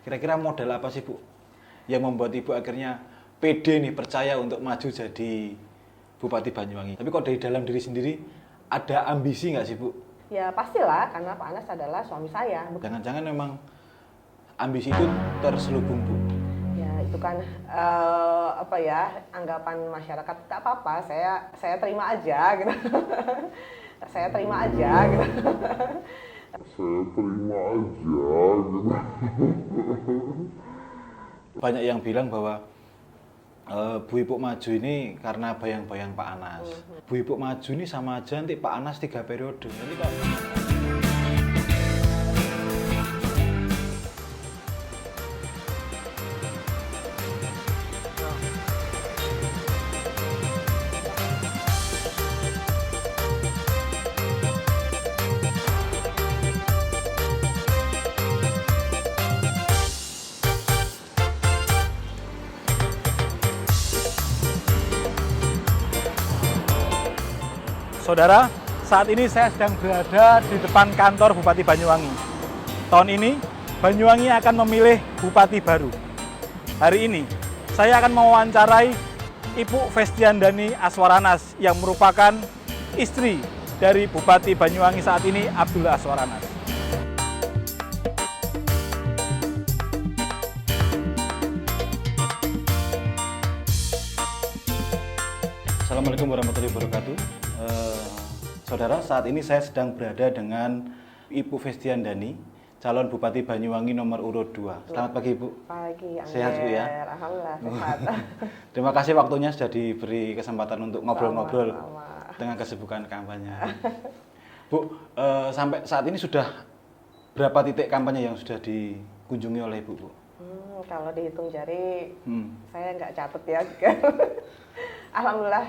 Kira-kira modal apa sih Bu yang membuat Ibu akhirnya pede nih percaya untuk maju jadi Bupati Banyuwangi? Tapi kok dari dalam diri sendiri ada ambisi nggak sih Bu? Ya pastilah, karena Pak Anas adalah suami saya. Jangan-jangan memang ambisi itu terselubung Bu? Ya itu kan anggapan masyarakat, tak apa-apa, saya terima aja gitu. Saya terima aja gitu. Saya terima aja gitu. Banyak yang bilang bahwa Bu Ipuk maju ini karena bayang-bayang Pak Anas. Bu Ipuk maju ini sama aja nanti Pak Anas 3 periode. Nanti kok Saudara, saat ini saya sedang berada di depan kantor Bupati Banyuwangi. Tahun ini, Banyuwangi akan memilih Bupati baru. Hari ini, saya akan mewawancarai Ibu Festiandani Aswaranas yang merupakan istri dari Bupati Banyuwangi saat ini, Abdullah Aswaranas. Assalamualaikum warahmatullahi wabarakatuh. Saudara, saat ini saya sedang berada dengan Ibu Festiandani, calon Bupati Banyuwangi nomor urut 2. Selamat pagi Ibu. Pagi, Angger. Sehat Bu ya? Alhamdulillah sehat. Terima kasih waktunya sudah diberi kesempatan untuk ngobrol-ngobrol Sama-sama. dengan kesibukan kampanye. Bu, sampai saat ini sudah berapa titik kampanye yang sudah dikunjungi oleh Ibu? Bu? Kalau dihitung jari, saya nggak catat ya. Alhamdulillah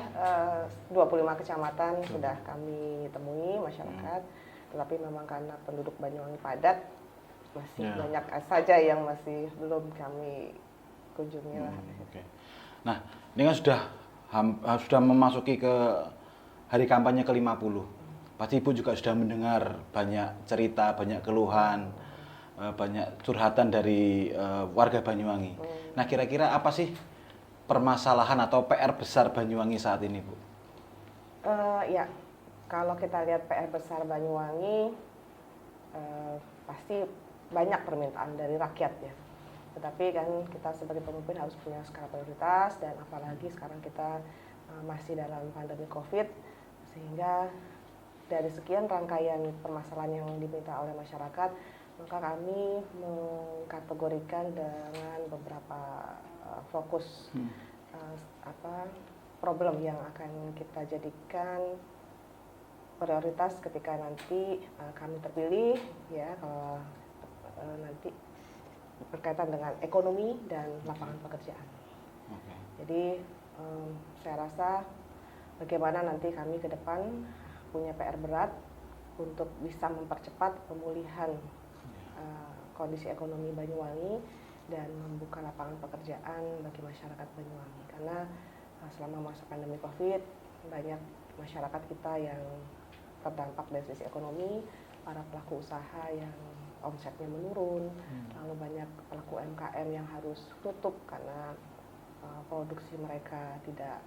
25 kecamatan sudah kami temui masyarakat, tetapi memang karena penduduk Banyuwangi padat, masih banyak saja yang masih belum kami kunjungi lah. Okay. Nah, ini kan sudah memasuki ke hari kampanye ke-50. Pasti Ibu juga sudah mendengar banyak cerita, banyak keluhan, banyak curhatan dari warga Banyuwangi. Nah, kira-kira apa sih permasalahan atau PR besar Banyuwangi saat ini, Bu? Ya, kalau kita lihat PR besar Banyuwangi, pasti banyak permintaan dari rakyat ya. Tetapi kan kita sebagai pemimpin harus punya skala prioritas, dan apalagi sekarang kita masih dalam pandemi COVID, sehingga dari sekian rangkaian permasalahan yang diminta oleh masyarakat, maka kami mengkategorikan dengan beberapa fokus problem yang akan kita jadikan prioritas ketika nanti kami terpilih ya, kalau nanti berkaitan dengan ekonomi dan lapangan pekerjaan. Jadi saya rasa bagaimana nanti kami ke depan punya PR berat untuk bisa mempercepat pemulihan kondisi ekonomi Banyuwangi dan membuka lapangan pekerjaan bagi masyarakat Banyuwangi. Karena selama masa pandemi COVID, banyak masyarakat kita yang terdampak dari sisi ekonomi, para pelaku usaha yang omsetnya menurun, lalu banyak pelaku UMKM yang harus tutup karena produksi mereka tidak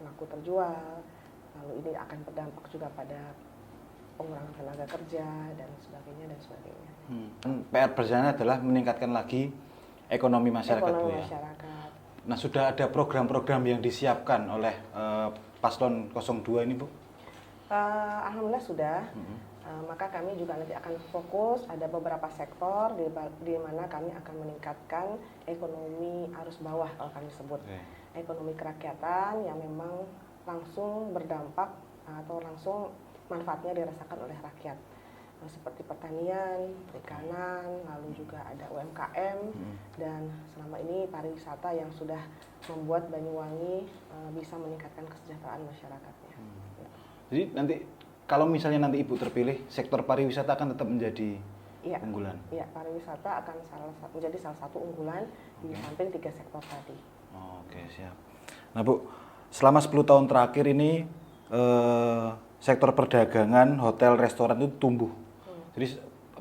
laku terjual, lalu ini akan berdampak juga pada pengurangan tenaga kerja dan sebagainya dan sebagainya. PR besarnya adalah meningkatkan lagi ekonomi masyarakat, Bu ya. Masyarakat. Nah, sudah ada program-program yang disiapkan oleh Paslon 02 ini, Bu? Alhamdulillah sudah. Maka kami juga nanti akan fokus ada beberapa sektor di mana kami akan meningkatkan ekonomi arus bawah, kalau kami sebut. Ekonomi kerakyatan yang memang langsung berdampak atau langsung manfaatnya dirasakan oleh rakyat. Seperti pertanian, perikanan, lalu juga ada UMKM, dan selama ini pariwisata yang sudah membuat Banyuwangi bisa meningkatkan kesejahteraan masyarakatnya. Jadi nanti kalau misalnya nanti Ibu terpilih, sektor pariwisata akan tetap menjadi unggulan? Iya, pariwisata akan menjadi salah satu unggulan di samping 3 sektor tadi. Oke, siap. Nah Bu, selama 10 tahun terakhir ini sektor perdagangan, hotel, restoran itu tumbuh. Jadi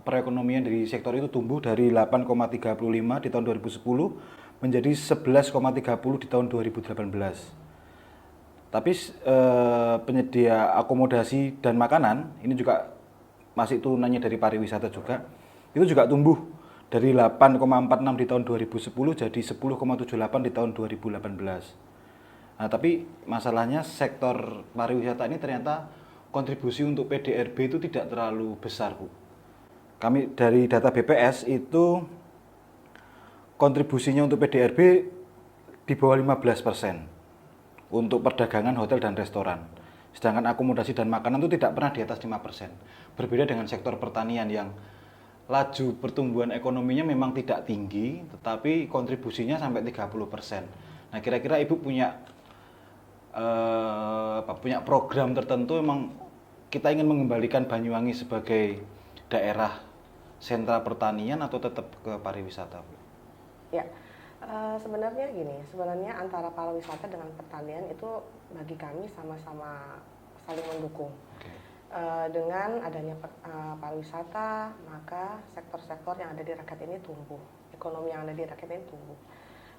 perekonomian dari sektor itu tumbuh dari 8,35 di tahun 2010 menjadi 11,30 di tahun 2018. Tapi penyedia akomodasi dan makanan ini juga masih turunannya dari pariwisata juga, itu juga tumbuh dari 8,46 di tahun 2010 jadi 10,78 di tahun 2018. Nah, tapi masalahnya sektor pariwisata ini ternyata kontribusi untuk PDRB itu tidak terlalu besar, Bu. Kami dari data BPS itu kontribusinya untuk PDRB di bawah 15% untuk perdagangan hotel dan restoran. Sedangkan akomodasi dan makanan itu tidak pernah di atas 5%. Berbeda dengan sektor pertanian yang laju pertumbuhan ekonominya memang tidak tinggi, tetapi kontribusinya sampai 30%. Nah, kira-kira Ibu punya punya program tertentu, memang kita ingin mengembalikan Banyuwangi sebagai daerah sentra pertanian atau tetap ke pariwisata, Bu? Ya, sebenarnya gini, sebenarnya antara pariwisata dengan pertanian itu bagi kami sama-sama saling mendukung. Dengan adanya pariwisata, maka sektor-sektor yang ada di rakyat ini tumbuh, ekonomi yang ada di rakyat ini tumbuh.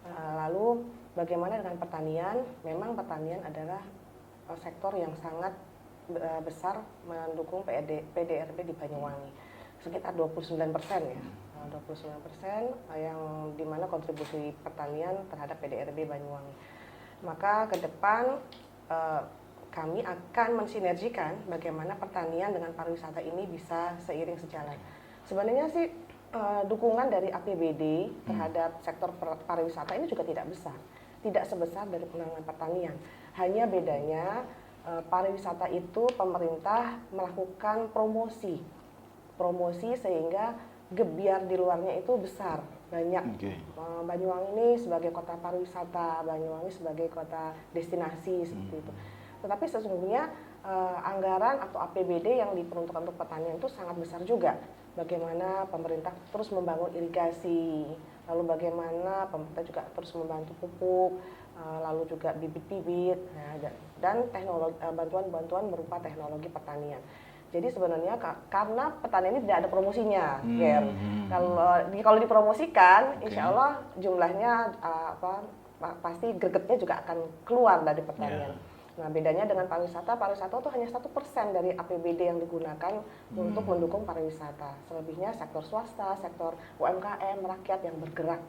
Lalu bagaimana dengan pertanian? Memang pertanian adalah sektor yang sangat besar mendukung PDRB di Banyuwangi, sekitar 29% ya. 29% yang dimana kontribusi pertanian terhadap PDRB Banyuwangi. Maka ke depan kami akan mensinergikan bagaimana pertanian dengan pariwisata ini bisa seiring sejalan. Sebenarnya sih dukungan dari APBD terhadap sektor pariwisata ini juga tidak besar, tidak sebesar dari penanganan pertanian. Hanya bedanya pariwisata itu pemerintah melakukan promosi sehingga gebiar di luarnya itu besar, banyak. Banyuwangi ini sebagai kota pariwisata, Banyuwangi sebagai kota destinasi seperti itu. Tetapi sesungguhnya anggaran atau APBD yang diperuntukkan untuk pertanian itu sangat besar juga. Bagaimana pemerintah terus membangun irigasi, lalu bagaimana pemerintah juga terus membantu pupuk, lalu juga bibit-bibit, dan teknologi bantuan-bantuan berupa teknologi pertanian. Jadi sebenarnya karena pertanian ini tidak ada promosinya, kalau dipromosikan, insya Allah jumlahnya pasti gregetnya juga akan keluar dari pertanian. Nah, bedanya dengan pariwisata itu hanya 1% dari APBD yang digunakan untuk mendukung pariwisata. Selebihnya sektor swasta, sektor UMKM, rakyat yang bergerak.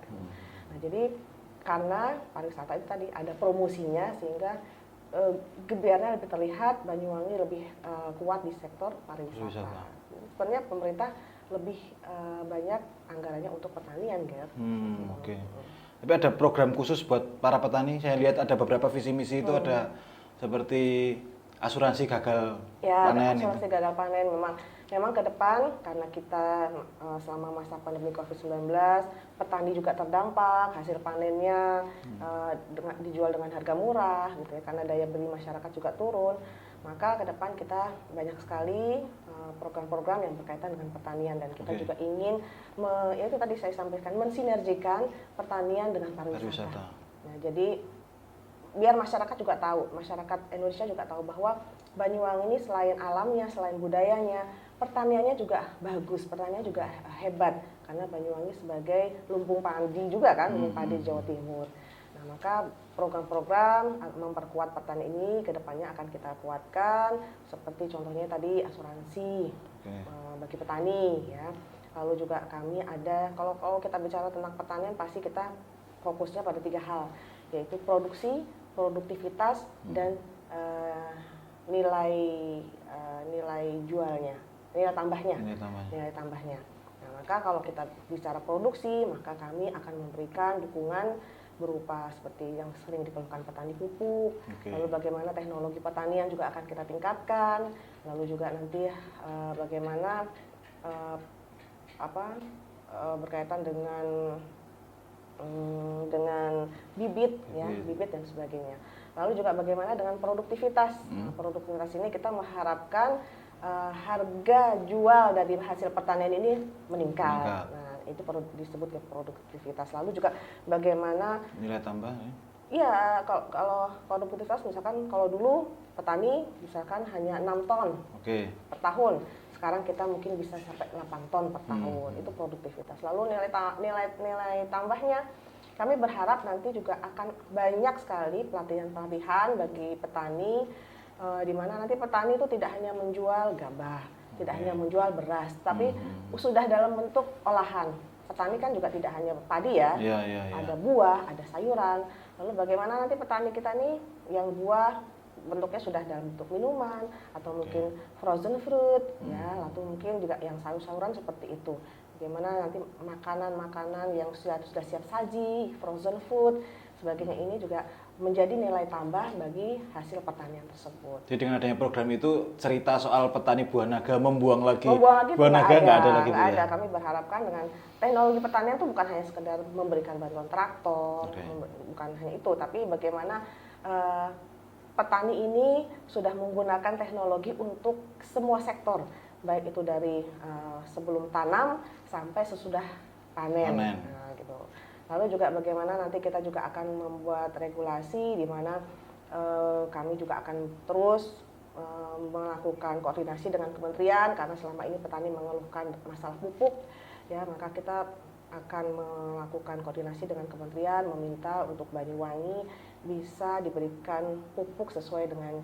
Nah, jadi karena pariwisata itu tadi ada promosinya sehingga gebiarnya lebih terlihat, Banyuwangi lebih kuat di sektor pariwisata. Sebenarnya pemerintah lebih banyak anggarannya untuk pertanian, Ger. Tapi ada program khusus buat para petani. Saya lihat ada beberapa visi misi itu ada seperti asuransi gagal panen. Asuransi gagal panen memang ke depan karena kita selama masa pandemi COVID-19 petani juga terdampak, hasil panennya dijual dengan harga murah gitu ya, karena daya beli masyarakat juga turun. Maka ke depan kita banyak sekali program-program yang berkaitan dengan pertanian dan kita juga ingin itu tadi saya sampaikan mensinergikan pertanian dengan pariwisata. Nah, jadi biar masyarakat juga tahu, masyarakat Indonesia juga tahu bahwa Banyuwangi ini selain alamnya, selain budayanya, pertaniannya juga bagus, pertaniannya juga hebat karena Banyuwangi sebagai lumbung padi juga kan, lumbung padi Jawa Timur. Nah, maka program-program memperkuat pertanian ini ke depannya akan kita kuatkan, seperti contohnya tadi asuransi bagi petani ya. Lalu juga kami ada, kalau kita bicara tentang pertanian pasti kita fokusnya pada 3 hal, yaitu produksi, produktivitas, dan nilai jualnya, nilai tambahnya. Nah, maka kalau kita bicara produksi, maka kami akan memberikan dukungan berupa seperti yang sering dikeluhkan petani pupuk, lalu bagaimana teknologi pertanian juga akan kita tingkatkan, lalu juga nanti bagaimana berkaitan dengan bibit bibit dan sebagainya. Lalu juga bagaimana dengan produktivitas. Produktivitas ini kita mengharapkan harga jual dari hasil pertanian ini meningkat. Nah, itu perlu disebut produktivitas. Lalu juga bagaimana nilai tambah Iya, kalau produktivitas misalkan kalau dulu petani misalkan hanya 6 ton per tahun. sekarang kita mungkin bisa sampai 8 ton per tahun. Itu produktivitas. Lalu nilai tambahnya, kami berharap nanti juga akan banyak sekali pelatihan-pelatihan bagi petani, di mana nanti petani itu tidak hanya menjual gabah, tidak hanya menjual beras, tapi sudah dalam bentuk olahan. Petani kan juga tidak hanya padi ya, ada buah, ada sayuran. Lalu bagaimana nanti petani kita nih yang buah bentuknya sudah dalam bentuk minuman atau mungkin frozen fruit, ya, lalu mungkin juga yang sayur-sayuran seperti itu. Bagaimana nanti makanan-makanan yang sudah siap saji, frozen food, sebagainya ini juga menjadi nilai tambah bagi hasil pertanian tersebut. Jadi dengan adanya program itu cerita soal petani buah naga membuang lagi buah naga nggak ada lagi nggak ya? ada. Kami berharapkan dengan teknologi pertanian itu bukan hanya sekedar memberikan bantuan traktor, bukan hanya itu, tapi bagaimana petani ini sudah menggunakan teknologi untuk semua sektor, baik itu dari sebelum tanam sampai sesudah panen. Nah, gitu. Lalu juga bagaimana nanti kita juga akan membuat regulasi di mana kami juga akan terus melakukan koordinasi dengan kementerian, karena selama ini petani mengeluhkan masalah pupuk, ya, maka kita akan melakukan koordinasi dengan kementerian, meminta untuk Banyuwangi bisa diberikan pupuk sesuai dengan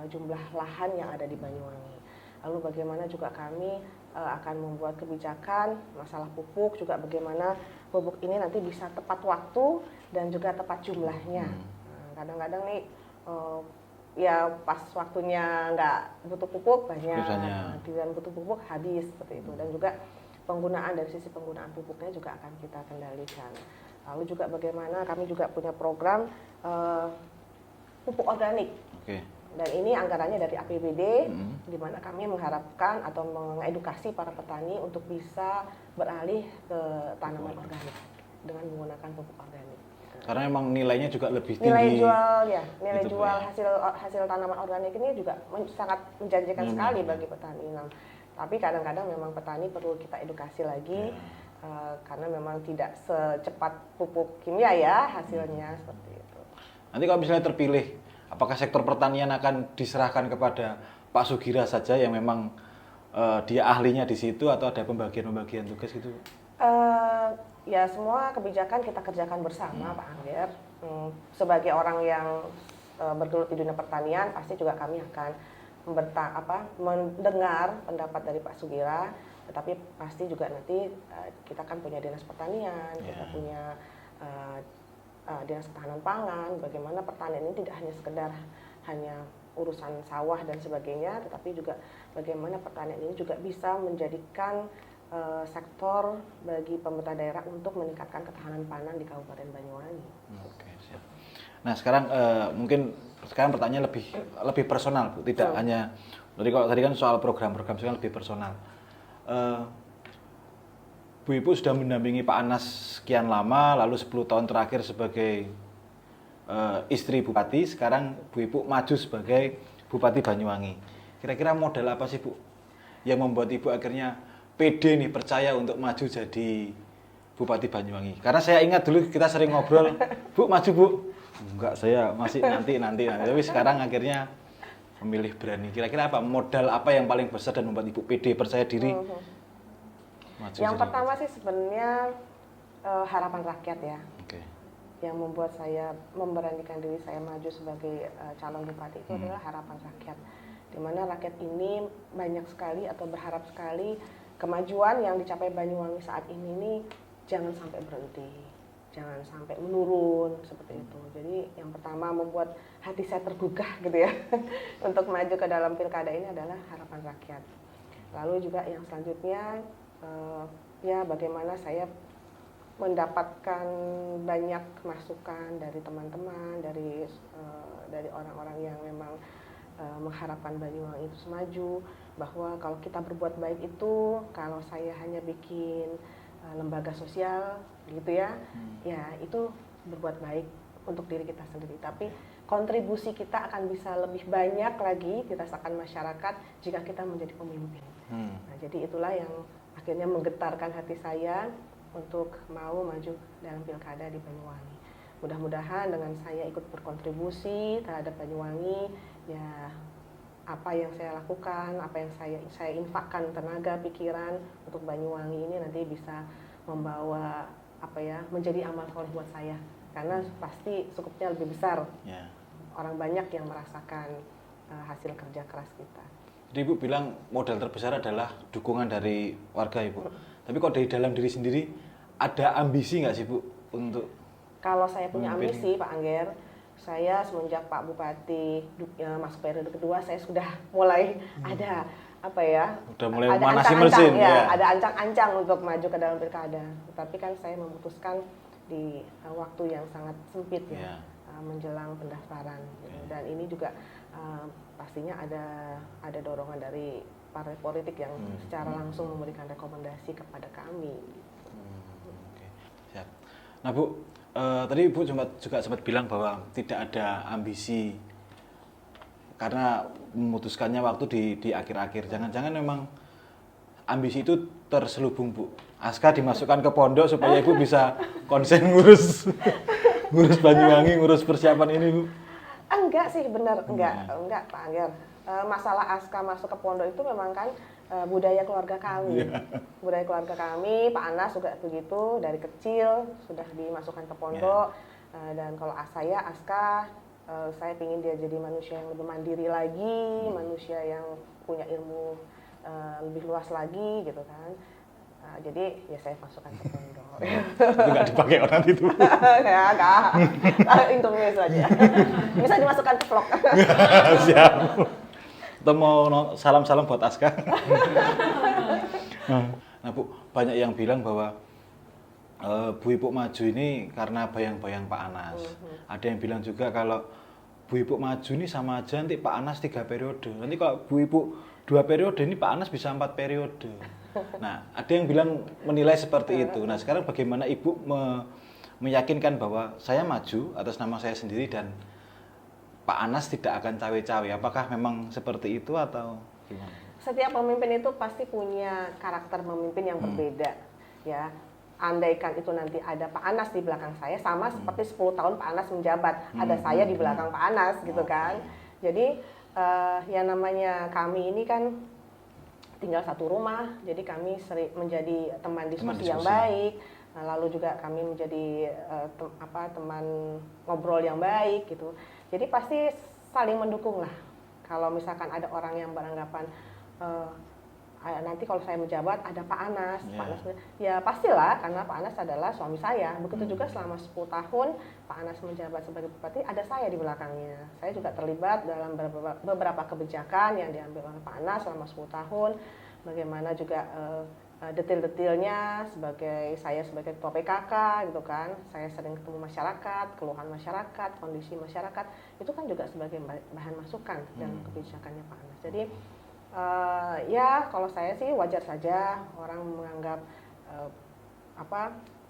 jumlah lahan yang ada di Banyuwangi. Lalu bagaimana juga kami akan membuat kebijakan masalah pupuk, juga bagaimana pupuk ini nanti bisa tepat waktu dan juga tepat jumlahnya. Kadang-kadang nih ya pas waktunya nggak butuh pupuk banyak, dan butuh pupuk habis seperti itu. Dan juga penggunaan, dari sisi penggunaan pupuknya juga akan kita kendalikan. Lalu juga bagaimana kami juga punya program pupuk organik. Dan ini anggarannya dari APBD, di mana kami mengharapkan atau mengedukasi para petani untuk bisa beralih ke tanaman organik dengan menggunakan pupuk organik. Karena memang nilainya juga lebih tinggi. Nilai jual hasil tanaman organik ini juga sangat menjanjikan sekali bagi petani. Nah, tapi kadang-kadang memang petani perlu kita edukasi lagi, karena memang tidak secepat pupuk kimia ya hasilnya seperti itu. Nanti kalau misalnya terpilih, apakah sektor pertanian akan diserahkan kepada Pak Sugira saja yang memang dia ahlinya di situ, atau ada pembagian tugas gitu? Ya, semua kebijakan kita kerjakan bersama, Pak Angger. Sebagai orang yang bergelut di dunia pertanian, pasti juga kami akan mendengar pendapat dari Pak Sugira, tetapi pasti juga nanti kita kan punya dinas pertanian, kita punya dinas ketahanan pangan. Bagaimana pertanian ini tidak hanya sekedar hanya urusan sawah dan sebagainya, tetapi juga bagaimana pertanian ini juga bisa menjadikan sektor bagi pemerintah daerah untuk meningkatkan ketahanan pangan di Kabupaten Banyuwangi. Oke, siap. Nah, sekarang mungkin pertanyaan lebih personal, Bu. Tidak hanya tadi kan soal program-program, sekarang lebih personal. Bu Ibu sudah mendampingi Pak Anas sekian lama, lalu 10 tahun terakhir sebagai istri Bupati, sekarang Bu Ibu maju sebagai Bupati Banyuwangi. Kira-kira modal apa sih, Bu, yang membuat Ibu akhirnya pede nih, percaya untuk maju jadi Bupati Banyuwangi? Karena saya ingat dulu kita sering ngobrol, Bu maju Bu, enggak, saya masih nanti. Tapi sekarang akhirnya memilih berani. Kira-kira apa modal apa yang paling besar dan membuat Ibu pede, percaya diri maju? Yang pertama sih sebenarnya harapan rakyat ya. Yang membuat saya memberanikan diri saya maju sebagai calon bupati itu adalah harapan rakyat. Di mana rakyat ini banyak sekali atau berharap sekali kemajuan yang dicapai Banyuwangi saat ini nih jangan sampai berhenti, jangan sampai menurun seperti itu. Jadi yang pertama membuat hati saya tergugah gitu ya untuk maju ke dalam pilkada ini adalah harapan rakyat. Lalu juga yang selanjutnya ya bagaimana saya mendapatkan banyak masukan dari teman-teman, dari orang-orang yang memang mengharapkan Banyuwangi itu semaju, bahwa kalau kita berbuat baik itu, kalau saya hanya bikin lembaga sosial gitu ya, ya itu berbuat baik untuk diri kita sendiri. Tapi kontribusi kita akan bisa lebih banyak lagi dirasakan masyarakat jika kita menjadi pemimpin. Nah, jadi itulah yang akhirnya menggetarkan hati saya untuk mau maju dalam pilkada di Banyuwangi. Mudah-mudahan dengan saya ikut berkontribusi terhadap Banyuwangi, ya apa yang saya lakukan, apa yang saya infakkan tenaga, pikiran untuk Banyuwangi ini nanti bisa membawa menjadi amal soleh buat saya, karena pasti cukupnya lebih besar. Ya. Orang banyak yang merasakan hasil kerja keras kita. Jadi Ibu bilang modal terbesar adalah dukungan dari warga Ibu. Tapi kok dari dalam diri sendiri ada ambisi nggak sih Bu untuk? Kalau saya punya memimpin? ambisi Pak Angger, saya semenjak Pak Bupati masuk periode kedua, saya sudah mulai ada Udah mulai ada manasi ancang-ancang, mesin ya, ada ancang-ancang untuk maju ke dalam pilkada. Tapi kan saya memutuskan di waktu yang sangat sempit ya, menjelang pendaftaran. Gitu. Dan ini juga pastinya ada dorongan dari partai politik yang secara langsung memberikan rekomendasi kepada kami. Oke. Siap. Nah Bu, tadi Ibu juga sempat bilang bahwa tidak ada ambisi karena memutuskannya waktu di akhir-akhir. Jangan-jangan memang ambisi itu terselubung Bu. Aska dimasukkan ke pondok supaya Ibu bisa konsen ngurus Banyuwangi, ngurus persiapan ini Bu. Enggak sih, benar, enggak Pak Angger. Masalah Aska masuk ke pondok itu memang kan budaya keluarga kami. Budaya keluarga kami, Pak Anas juga begitu, dari kecil sudah dimasukkan ke pondok. Dan kalau saya, Aska, saya ingin dia jadi manusia yang lebih mandiri lagi, manusia yang punya ilmu lebih luas lagi gitu kan. Jadi ya saya masukkan ke pondok. Itu nggak dipakai orang itu. Ya enggak, interview saja. Bisa dimasukkan ke vlog. Siap. Kita mau salam-salam buat Aska. Nah Bu, banyak yang bilang bahwa Bu Ipuk maju ini karena bayang-bayang Pak Anas. Ada yang bilang juga kalau Bu Ipuk maju ini sama aja nanti Pak Anas 3 periode. Nanti kalau Bu Ipuk 2 periode ini Pak Anas bisa 4 periode. Nah, ada yang bilang menilai seperti itu. Nah, sekarang bagaimana Ibu meyakinkan bahwa saya maju atas nama saya sendiri dan Pak Anas tidak akan cawe-cawe? Apakah memang seperti itu atau gimana? Setiap pemimpin itu pasti punya karakter memimpin yang berbeda, ya. Andaikan itu nanti ada Pak Anas di belakang saya, sama seperti 10 tahun Pak Anas menjabat, ada saya di belakang Pak Anas, gitu kan. Jadi yang namanya kami ini kan tinggal satu rumah, jadi kami sering menjadi teman diskusi yang baik. Nah, lalu juga kami menjadi teman ngobrol yang baik gitu. Jadi pasti saling mendukung lah. Kalau misalkan ada orang yang beranggapan nanti kalau saya menjabat ada Pak Anas, Pak Anas, ya pastilah karena Pak Anas adalah suami saya. Begitu juga selama 10 tahun Pak Anas menjabat sebagai bupati, ada saya di belakangnya. Saya juga terlibat dalam beberapa kebijakan yang diambil oleh Pak Anas selama 10 tahun. Bagaimana juga detail-detailnya saya sebagai ketua PKK gitu kan. Saya sering ketemu masyarakat, keluhan masyarakat, kondisi masyarakat. Itu kan juga sebagai bahan masukan dalam kebijakannya Pak Anas. Jadi ya kalau saya sih wajar saja orang menganggap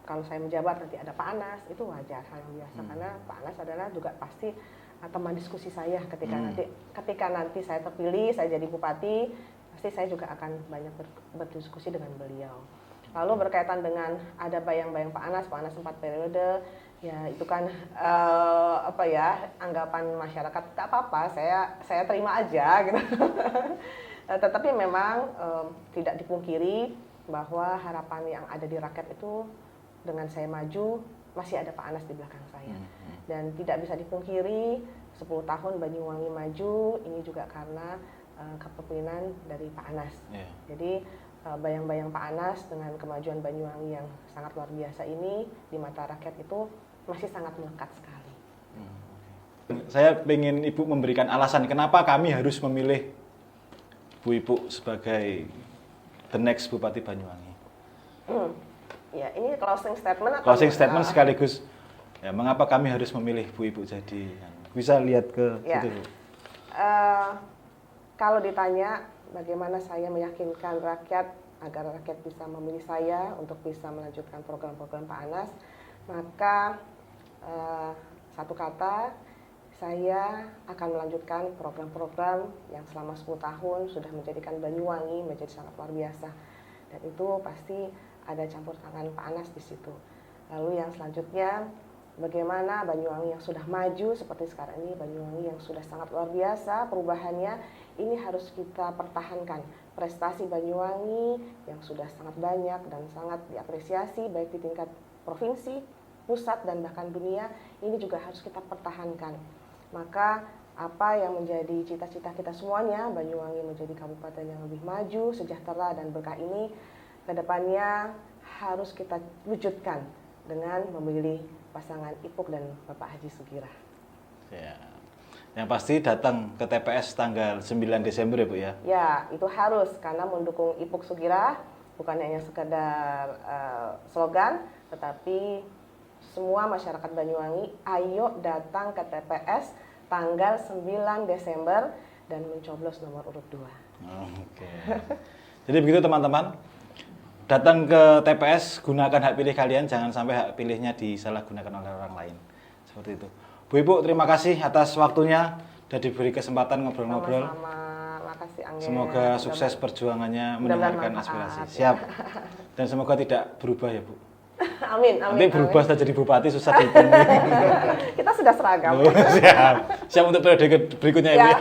kalau saya menjabat nanti ada Pak Anas, itu wajar, hal yang biasa karena Pak Anas adalah juga pasti teman diskusi saya ketika nanti saya terpilih, saya jadi bupati, pasti saya juga akan banyak berdiskusi dengan beliau. Lalu berkaitan dengan ada bayang-bayang Pak Anas 4 periode, ya itu kan anggapan masyarakat, tak apa-apa, saya terima aja gitu. Tetapi memang tidak dipungkiri bahwa harapan yang ada di rakyat itu dengan saya maju masih ada Pak Anas di belakang saya. Dan tidak bisa dipungkiri 10 tahun Banyuwangi maju ini juga karena kepemimpinan dari Pak Anas. Jadi bayang-bayang Pak Anas dengan kemajuan Banyuwangi yang sangat luar biasa ini di mata rakyat itu masih sangat melekat sekali. Saya ingin Ibu memberikan alasan kenapa kami harus memilih Bu Ipuk sebagai the next Bupati Banyuwangi. Ya, ini closing statement. Closing statement sekaligus ya, mengapa kami harus memilih Bu Ipuk jadi bisa lihat ke situ. Kalau ditanya bagaimana saya meyakinkan rakyat agar rakyat bisa memilih saya untuk bisa melanjutkan program-program Pak Anas, maka satu kata, saya akan melanjutkan program-program yang selama 10 tahun sudah menjadikan Banyuwangi menjadi sangat luar biasa. Dan itu pasti ada campur tangan Pak Anas di situ. Lalu yang selanjutnya, bagaimana Banyuwangi yang sudah maju seperti sekarang ini, Banyuwangi yang sudah sangat luar biasa perubahannya, ini harus kita pertahankan. Prestasi Banyuwangi yang sudah sangat banyak dan sangat diapresiasi baik di tingkat provinsi, pusat, dan bahkan dunia, ini juga harus kita pertahankan. Maka apa yang menjadi cita-cita kita semuanya, Banyuwangi menjadi kabupaten yang lebih maju, sejahtera, dan berkah ini, kedepannya harus kita wujudkan dengan memilih pasangan Ipuk dan Bapak Haji Sugira. Ya. Yang pasti datang ke TPS tanggal 9 Desember ya Bu ya? Ya, itu harus, karena mendukung Ipuk Sugira bukan hanya sekedar slogan, tetapi semua masyarakat Banyuwangi, ayo datang ke TPS tanggal 9 Desember dan mencoblos nomor urut 2. Oke. Jadi begitu teman-teman. Datang ke TPS, gunakan hak pilih kalian, jangan sampai hak pilihnya disalahgunakan oleh orang lain. Seperti itu. Bu Ibu, terima kasih atas waktunya dan diberi kesempatan ngobrol-ngobrol. Sama-sama, makasih Angga. Semoga sukses perjuangannya mendengarkan aspirasi. Siap. Dan semoga tidak berubah ya Bu. Amin, amin. Nanti berubah amin. setelah jadi bupati susah dihitungin. Kita sudah seragam. Siap. Siap untuk periode berikutnya ya Bu ya.